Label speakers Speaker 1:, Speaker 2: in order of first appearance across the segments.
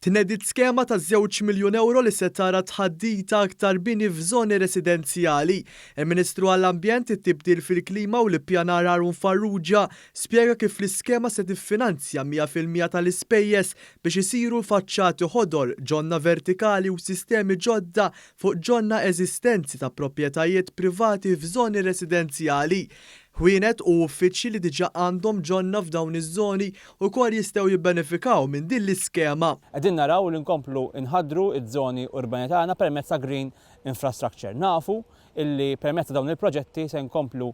Speaker 1: Tnedit skema ta' €2 miljun li se tara tħaddir ta' aktar bini f'żoni residenzjali. Il-Ministru għall-Ambjent, it-Tibdil fil-Klima u l-Ippjanar Aaron Farrugia spjega kif l-iskema se tiffinanzja 100% tal-ispejjeż biex isiru l-faċċati ħodor, ġonna vertikali u sistemi ġodda fuq ġonna eżistenzi ta' proprjetajiet privati f'żoni residenzjali. Ħwienet u uffiċċji li diġà għandhom ġonna f'dawn iż-żoni wkoll jistgħu jibbenefikaw minn din l-iskema.
Speaker 2: Qegħdin naraw li nkomplu nħaddru iż-żoni urbani tagħna permezz ta' green infrastructure. Nafu illi permezz ta' dawn il-proġetti se nkomplu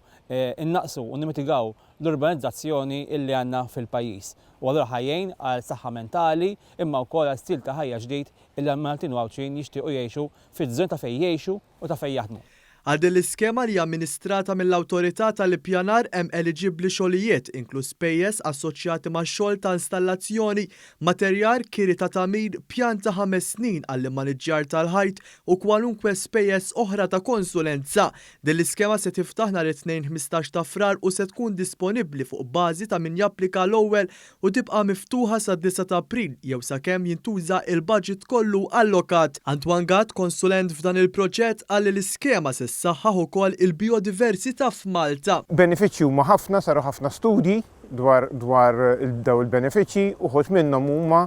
Speaker 2: innaqsu u nimitigaw l-urbanizzazzjoni illi għandna fil-pajjiż. U allura ħajjejn għal saħħa mentali imma wkoll għal stil ta' ħajja ġdid illi l-Maltin u Għawċin jixtiequ jgħixu fiż-żoni ta' fejn jgħixu u ta' fejn jaħdmu.
Speaker 1: Għal din l-iskema li amministrata mill-Awtorità tal-Ippjanar hemm eliġibbli xogħlijiet inkluż spejjeż assoċjati max-xogħol ta' installazzjoni, materjal, kiri ta' tagħmir, pjan ta' 5 snin għall-immaniġġjar tal-ħajt u kwalunkwe spejjeż oħra ta' konsulenza. Din l-iskema se tiftaħ nhar it-tnejn 15 ta' Frar u se tkun disponibbli fuq bażi ta' min japplika l-ewwel u tibqa' miftuħa sa' 9 ta' April jew sakemm jintuża il-budget kollu allokat. Antwan Gatt, konsulent f'dan il-proġett, qal li l-iskema se is-saħħaħ ukoll il-bijodiversità f'Malta.
Speaker 3: Benefiċċji huma ħafna, saru ħafna studji dwar daw il-benefiċċji uħud minnhom huma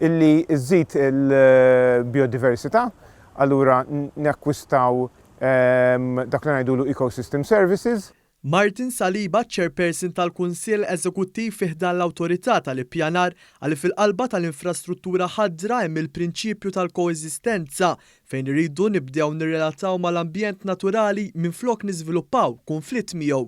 Speaker 3: illi żżid il-biodiversità, allura nakkwistaw dak li ngħidulu ecosystem services.
Speaker 1: Martin Saliba, chairperson tal-Kunsill Eżekuttiv fih dan l-Awtorità tal-Ippjanar, għal fil-qalba tal-infrastruttura ħadra hemm il-prinċipju tal-koeżistenza fejn iridu nibdew nirrelataw mal-ambjent naturali minflok niżviluppaw konflitt miegħu.